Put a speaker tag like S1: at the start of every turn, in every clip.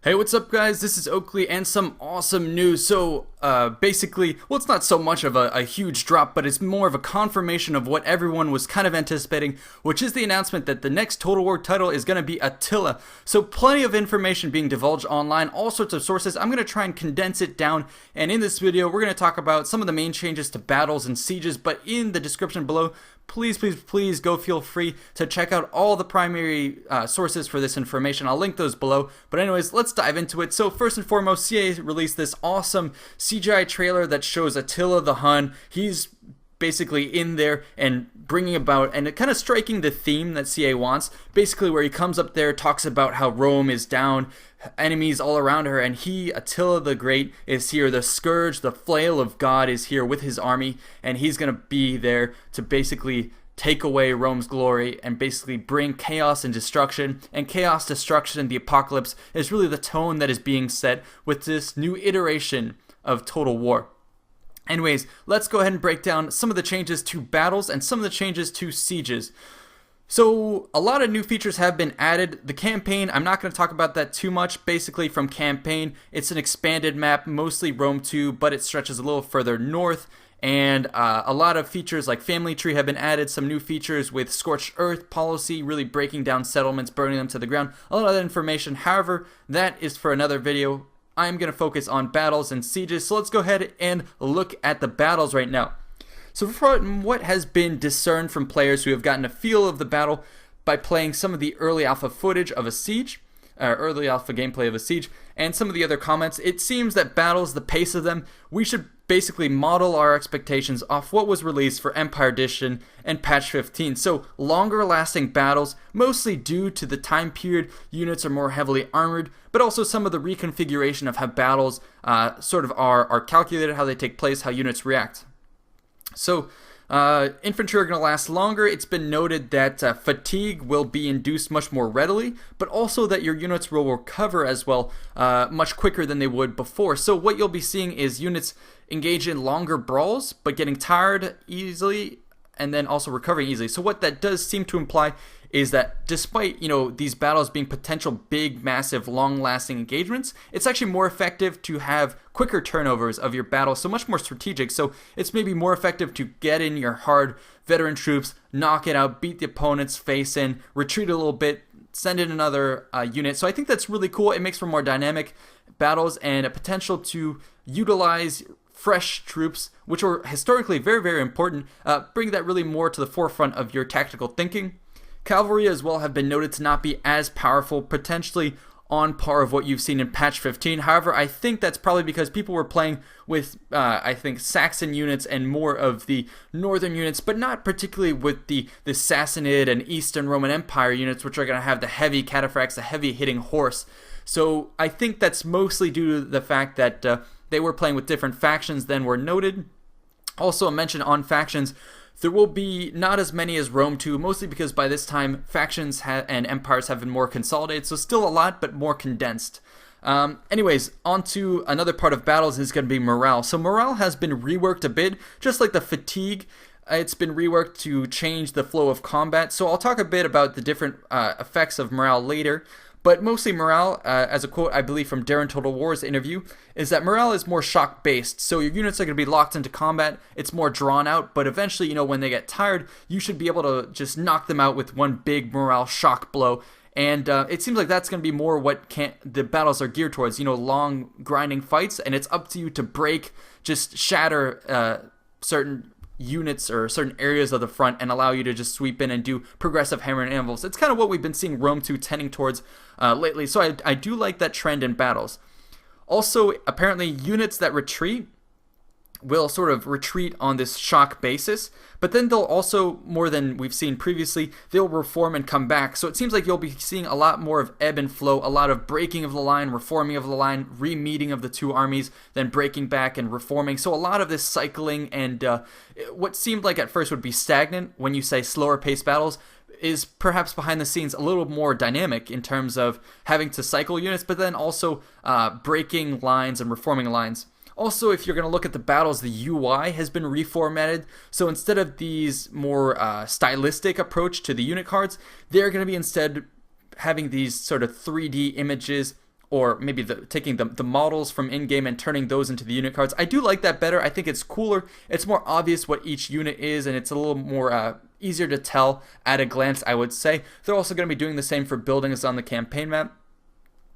S1: Hey, what's up guys? This is Oakley and some awesome news. Basically, well, it's not so much of a huge drop, but it's more of a confirmation of what everyone was kind of anticipating, which is the announcement that the next Total War title is going to be Attila. So plenty of information being divulged online, all sorts of sources. I'm going to try and condense it down, and in this video, we're going to talk about some of the main changes to battles and sieges, but in the description below, please go feel free to check out all the primary sources for this information. I'll link those below. But anyways, let's dive into it. So first and foremost, CA released this awesome CGI trailer that shows Attila the Hun. He's basically in there and bringing about and kind of striking the theme that CA wants, basically where he comes up there, talks about how Rome is down, enemies all around her, and he, Attila the Great, is here. The scourge, the flail of God, is here with his army, and he's going to be there to basically take away Rome's glory and basically bring chaos and destruction. And chaos, destruction, and the apocalypse is really the tone that is being set with this new iteration of Total War. Anyways, let's go ahead and break down some of the changes to battles and some of the changes to sieges. So a lot of new features have been added. The campaign, I'm not going to talk about that too much. Basically from campaign, it's an expanded map, mostly Rome 2, but it stretches a little further north. And a lot of features like family tree have been added, some new features with scorched earth policy, really breaking down settlements, burning them to the ground. A lot of that information, however, that is for another video. I'm going to focus on battles and sieges, so let's go ahead and look at the battles right now. So from what has been discerned from players who have gotten a feel of the battle by playing some of the early alpha footage of a siege, early alpha gameplay of a siege, and some of the other comments, it seems that battles, the pace of them, we should basically model our expectations off what was released for Empire Edition and Patch 15. So longer lasting battles, mostly due to the time period, units are more heavily armored, but also some of the reconfiguration of how battles sort of are calculated, how they take place, how units react. So infantry are going to last longer. It's been noted that fatigue will be induced much more readily, but also that your units will recover as well much quicker than they would before. So what you'll be seeing is units engage in longer brawls, but getting tired easily and then also recovering easily. So what that does seem to imply is that despite, these battles being potential big, massive, long-lasting engagements, it's actually more effective to have quicker turnovers of your battle, so much more strategic. So it's maybe more effective to get in your hard veteran troops, knock it out, beat the opponent's face in, retreat a little bit, send in another unit. So I think that's really cool. It makes for more dynamic battles and a potential to utilize fresh troops, which are historically very, very important. Bring that really more to the forefront of your tactical thinking. Cavalry as well have been noted to not be as powerful, potentially on par of what you've seen in Patch 15. However, I think that's probably because people were playing with, I think, Saxon units and more of the northern units, but not particularly with the Sassanid and Eastern Roman Empire units, which are going to have the heavy cataphracts, the heavy hitting horse. So I think that's mostly due to the fact that they were playing with different factions than were noted. Also a mention on factions, there will be not as many as Rome 2, mostly because by this time factions and empires have been more consolidated, so still a lot, but more condensed. Anyways, on to another part of battles is going to be morale. So morale has been reworked a bit, just like the fatigue. It's been reworked to change the flow of combat, so I'll talk a bit about the different effects of morale later. But mostly morale, as a quote I believe from Darren Total War's interview, is that morale is more shock based. So your units are going to be locked into combat, it's more drawn out, but eventually, when they get tired, you should be able to just knock them out with one big morale shock blow. And it seems like that's going to be more what the battles are geared towards, long grinding fights, and it's up to you to break, just shatter certain units or certain areas of the front and allow you to just sweep in and do progressive hammer and anvils. It's kind of what we've been seeing Rome 2 tending towards lately, so I do like that trend in battles. Also, apparently units that retreat will sort of retreat on this shock basis, but then they'll also, more than we've seen previously, they'll reform and come back. So it seems like you'll be seeing a lot more of ebb and flow, a lot of breaking of the line, reforming of the line, re-meeting of the two armies, then breaking back and reforming. So a lot of this cycling and what seemed like at first would be stagnant when you say slower paced battles is perhaps behind the scenes a little more dynamic in terms of having to cycle units, but then also breaking lines and reforming lines. Also, if you're going to look at the battles, the UI has been reformatted. So instead of these more stylistic approach to the unit cards, they're going to be instead having these sort of 3D images or maybe taking the models from in-game and turning those into the unit cards. I do like that better. I think it's cooler. It's more obvious what each unit is, and it's a little more easier to tell at a glance, I would say. They're also going to be doing the same for buildings on the campaign map.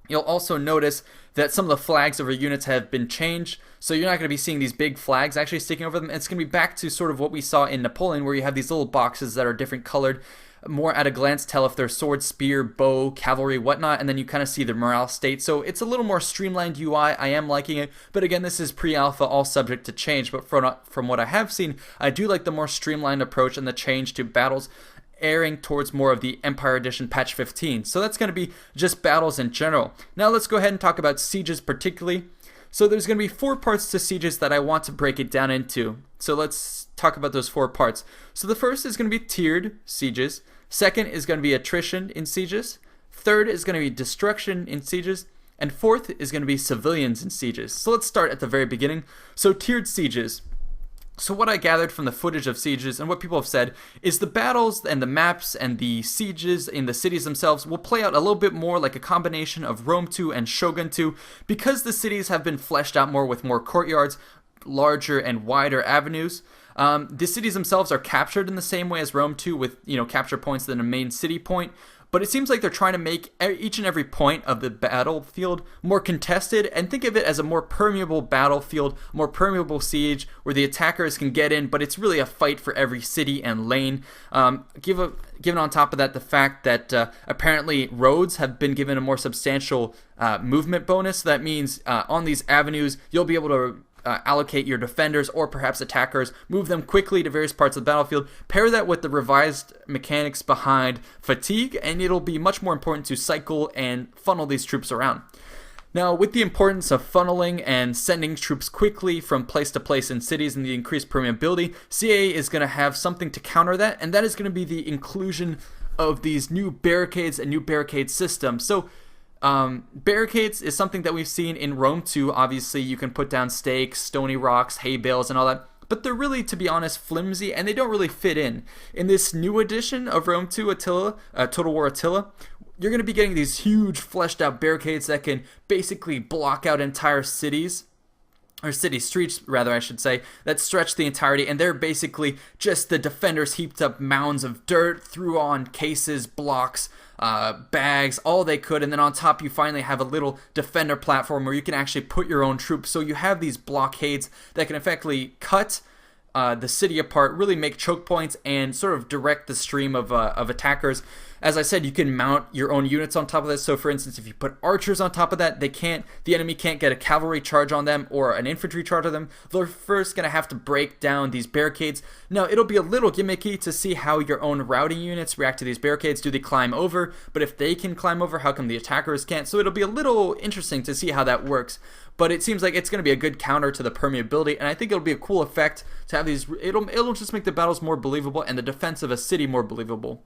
S1: You'll also notice that some of the flags over units have been changed, so you're not going to be seeing these big flags actually sticking over them. It's going to be back to sort of what we saw in Napoleon, where you have these little boxes that are different colored, more at a glance tell if they're sword, spear, bow, cavalry, whatnot, and then you kind of see the morale state. So it's a little more streamlined UI. I am liking it, but again, this is pre-alpha, all subject to change. But from what I have seen, I do like the more streamlined approach and the change to battles airing towards more of the Empire Edition patch 15. So that's going to be just battles in general. Now let's go ahead and talk about sieges particularly. So there's going to be 4 parts to sieges that I want to break it down into. So let's talk about those 4 parts. So the first is going to be tiered sieges. Second is going to be attrition in sieges. Third is going to be destruction in sieges. And fourth is going to be civilians in sieges. So let's start at the very beginning. So tiered sieges. So what I gathered from the footage of sieges and what people have said is the battles and the maps and the sieges in the cities themselves will play out a little bit more like a combination of Rome 2 and Shogun 2 because the cities have been fleshed out more with more courtyards, larger and wider avenues. The cities themselves are captured in the same way as Rome 2 with, capture points than a main city point. But it seems like they're trying to make each and every point of the battlefield more contested and think of it as a more permeable battlefield, more permeable siege where the attackers can get in, but it's really a fight for every city and lane. Given on top of that the fact that apparently roads have been given a more substantial movement bonus. So that means on these avenues you'll be able to allocate your defenders or perhaps attackers, move them quickly to various parts of the battlefield, pair that with the revised mechanics behind fatigue, and it'll be much more important to cycle and funnel these troops around. Now, with the importance of funneling and sending troops quickly from place to place in cities and the increased permeability, CA is going to have something to counter that, and that is going to be the inclusion of these new barricades and new barricade systems. So barricades is something that we've seen in Rome 2. Obviously, you can put down stakes, stony rocks, hay bales, and all that. But they're really, to be honest, flimsy, and they don't really fit in. In this new edition of Rome 2 Attila, Total War Attila, you're going to be getting these huge fleshed out barricades that can basically block out entire cities. Or city streets, rather, I should say, that stretch the entirety, and they're basically just the defenders heaped up mounds of dirt, threw on cases, blocks, bags, all they could, and then on top you finally have a little defender platform where you can actually put your own troops. So you have these blockades that can effectively cut the city apart, really make choke points, and sort of direct the stream of attackers. As I said, you can mount your own units on top of this. So for instance, if you put archers on top of that, the enemy can't get a cavalry charge on them or an infantry charge on them. They're first going to have to break down these barricades. Now, it'll be a little gimmicky to see how your own routing units react to these barricades. Do they climb over? But if they can climb over, how come the attackers can't? So it'll be a little interesting to see how that works. But it seems like it's going to be a good counter to the permeability, and I think it'll be a cool effect to have these. It'll just make the battles more believable and the defense of a city more believable.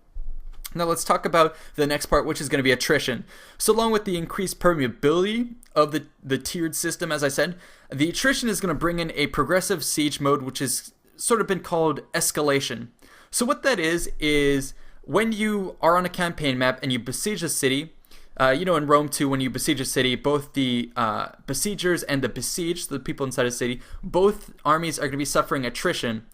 S1: Now let's talk about the next part, which is going to be attrition. So along with the increased permeability of the tiered system, as I said, the attrition is going to bring in a progressive siege mode, which has sort of been called escalation. So what that is when you are on a campaign map and you besiege a city, in Rome 2, when you besiege a city, both the besiegers and the besieged, the people inside a city, both armies are going to be suffering attrition.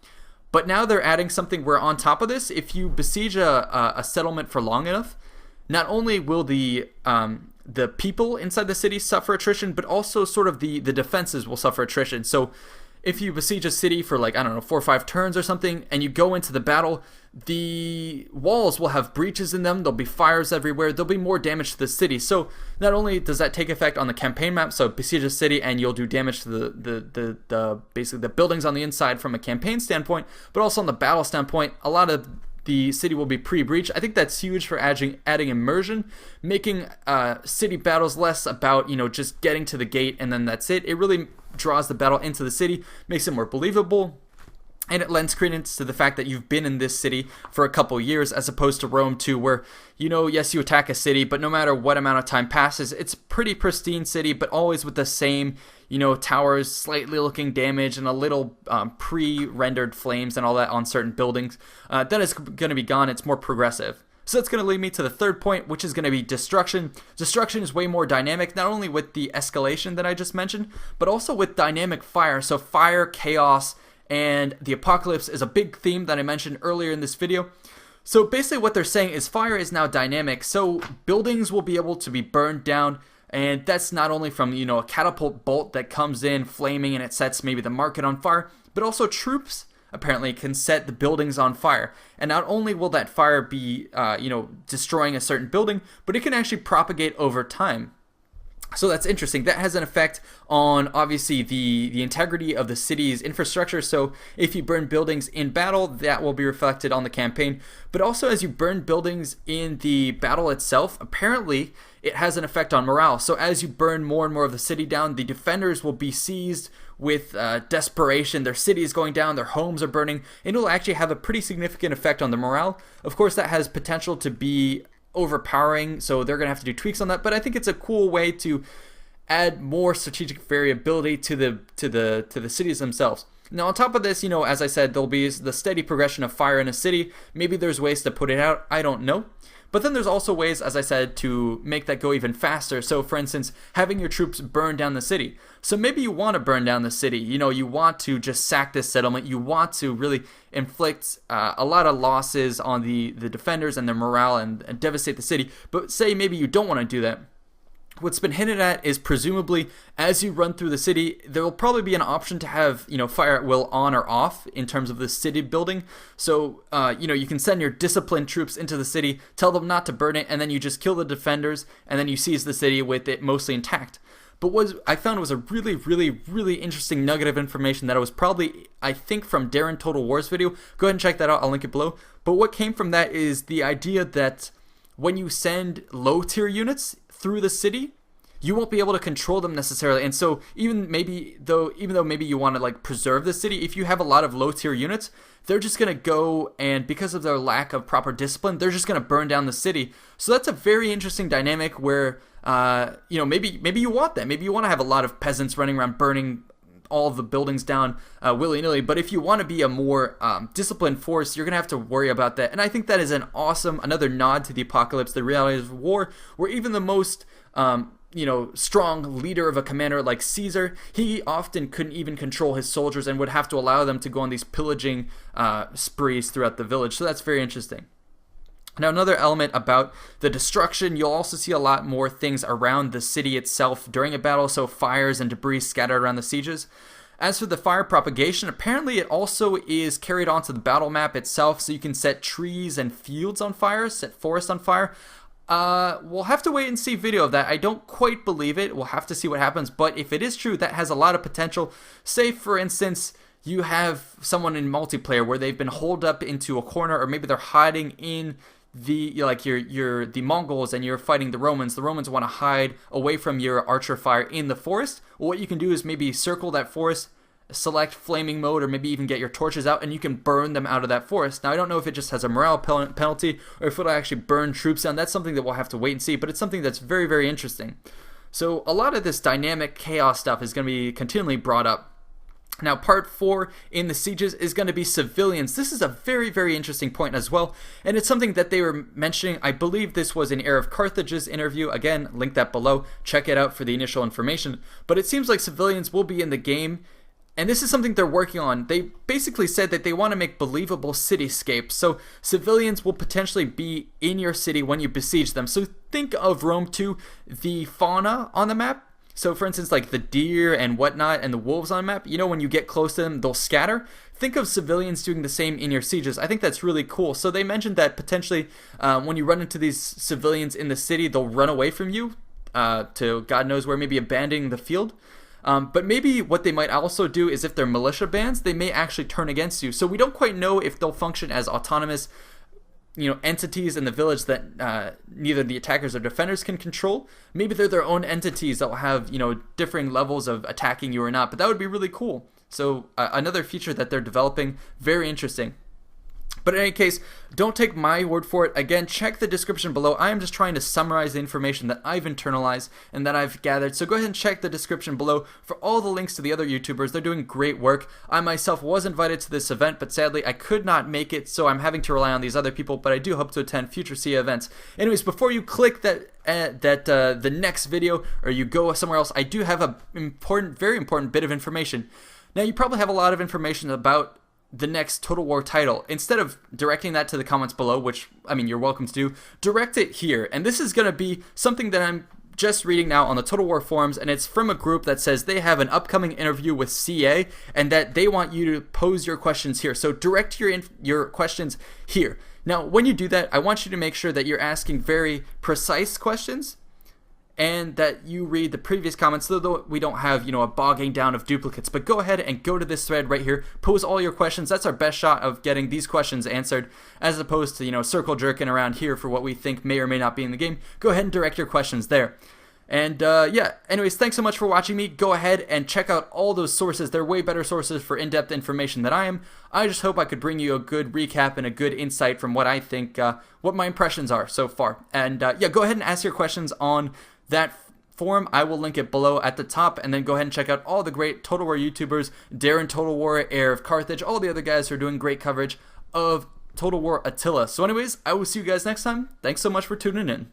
S1: But now they're adding something where on top of this, if you besiege a settlement for long enough, not only will the people inside the city suffer attrition, but also sort of the defenses will suffer attrition. So if you besiege a city for 4 or 5 turns or something, and you go into the battle, the walls will have breaches in them, there'll be fires everywhere, there'll be more damage to the city. So not only does that take effect on the campaign map, so besiege a city and you'll do damage to the basically the buildings on the inside from a campaign standpoint, but also on the battle standpoint, a lot of the city will be pre-breached. I think that's huge for adding immersion, making city battles less about just getting to the gate and then that's it. It really draws the battle into the city, makes it more believable, and it lends credence to the fact that you've been in this city for a couple years, as opposed to Rome 2, where yes, you attack a city, but no matter what amount of time passes, it's a pretty pristine city, but always with the same towers, slightly looking damage, and a little pre-rendered flames and all that on certain buildings. That is going to be gone. It's more progressive. So that's going to lead me to the third point, which is going to be destruction. Destruction is way more dynamic, not only with the escalation that I just mentioned, but also with dynamic fire. So fire, chaos, and the apocalypse is a big theme that I mentioned earlier in this video. So basically what they're saying is fire is now dynamic, so buildings will be able to be burned down, and that's not only from, a catapult bolt that comes in flaming and it sets maybe the market on fire, but also troops apparently can set the buildings on fire. And not only will that fire be, destroying a certain building, but it can actually propagate over time. So that's interesting. That has an effect on, obviously, the integrity of the city's infrastructure. So if you burn buildings in battle, that will be reflected on the campaign. But also as you burn buildings in the battle itself, apparently it has an effect on morale. So as you burn more and more of the city down, the defenders will be seized with desperation. Their city is going down, their homes are burning, and it will actually have a pretty significant effect on the morale. Of course, that has potential to be overpowering, so they're going to have to do tweaks on that, but I think it's a cool way to add more strategic variability to the cities themselves. Now on top of this, as I said, there'll be the steady progression of fire in a city. Maybe there's ways to put it out, I don't know. But then there's also ways, as I said, to make that go even faster. So for instance, having your troops burn down the city. So maybe you want to burn down the city. You want to just sack this settlement. You want to really inflict a lot of losses on the defenders and their morale and devastate the city. But say maybe you don't want to do that. What's been hinted at is presumably as you run through the city, there will probably be an option to have, fire at will on or off in terms of the city building. So, you can send your disciplined troops into the city, tell them not to burn it, and then you just kill the defenders, and then you seize the city with it mostly intact. But what I found was a really, really, really interesting nugget of information that was probably, I think, from Darren Total War's video. Go ahead and check that out. I'll link it below. But what came from that is the idea that when you send low-tier units through the city, you won't be able to control them necessarily. And so even though maybe you want to preserve the city, if you have a lot of low tier units, they're just going to go, and because of their lack of proper discipline, they're just going to burn down the city. So that's a very interesting dynamic where maybe you want that. Maybe you want to have a lot of peasants running around burning all of the buildings down willy-nilly, but if you want to be a more disciplined force, you're going to have to worry about that. And I think that is another nod to the apocalypse, the reality of war, where even the most strong leader of a commander like Caesar, he often couldn't even control his soldiers and would have to allow them to go on these pillaging sprees throughout the village. So that's very interesting. Now, another element about the destruction, you'll also see a lot more things around the city itself during a battle, so fires and debris scattered around the sieges. As for the fire propagation, apparently it also is carried onto the battle map itself, so you can set trees and fields on fire, set forests on fire. We'll have to wait and see video of that. I don't quite believe it. We'll have to see what happens, but if it is true, that has a lot of potential. Say, for instance, you have someone in multiplayer where they've been holed up into a corner, or maybe they're hiding in the Mongols and you're fighting the Romans. The Romans want to hide away from your archer fire in the forest. Well, what you can do is maybe circle that forest, select flaming mode, or maybe even get your torches out, and you can burn them out of that forest. Now, I don't know if it just has a morale penalty or if it'll actually burn troops down. That's something that we'll have to wait and see, but it's something that's very, very interesting. So a lot of this dynamic chaos stuff is going to be continually brought up. Now, part 4 in the sieges is going to be civilians. This is a very, very interesting point as well, and it's something that they were mentioning. I believe this was in Heir of Carthage's interview. Again, link that below. Check it out for the initial information. But it seems like civilians will be in the game, and this is something they're working on. They basically said that they want to make believable cityscapes, so civilians will potentially be in your city when you besiege them. So think of Rome 2, the fauna on the map. So for instance, like the deer and whatnot and the wolves on the map, when you get close to them, they'll scatter. Think of civilians doing the same in your sieges. I think that's really cool. So they mentioned that potentially when you run into these civilians in the city, they'll run away from you to God knows where, maybe abandoning the field. But maybe what they might also do is if they're militia bands, they may actually turn against you. So we don't quite know if they'll function as autonomous entities in the village that neither the attackers or defenders can control. Maybe they're their own entities that will have, differing levels of attacking you or not, but that would be really cool. So another feature that they're developing, very interesting. But in any case, don't take my word for it. Again, check the description below. I am just trying to summarize the information that I've internalized and that I've gathered. So go ahead and check the description below for all the links to the other YouTubers. They're doing great work. I myself was invited to this event, but sadly I could not make it, so I'm having to rely on these other people, but I do hope to attend future SIA events. Anyways, before you click the next video or you go somewhere else, I do have a very important bit of information. Now, you probably have a lot of information about the next Total War title. Instead of directing that to the comments below, which, I mean, you're welcome to do, direct it here. And this is going to be something that I'm just reading now on the Total War forums, and it's from a group that says they have an upcoming interview with CA and that they want you to pose your questions here. So direct your questions here. Now, when you do that, I want you to make sure that you're asking very precise questions and that you read the previous comments, though we don't have, a bogging down of duplicates. But go ahead and go to this thread right here, pose all your questions. That's our best shot of getting these questions answered, as opposed to, circle jerking around here for what we think may or may not be in the game. Go ahead and direct your questions there. And yeah, anyways, thanks so much for watching me. Go ahead and check out all those sources. They're way better sources for in-depth information than I am. I just hope I could bring you a good recap and a good insight from what I think, what my impressions are so far. And yeah, go ahead and ask your questions on that forum. I will link it below at the top, and then go ahead and check out all the great Total War YouTubers, Darren Total War, Heir of Carthage, all the other guys who are doing great coverage of Total War Attila. So anyways, I will see you guys next time. Thanks so much for tuning in.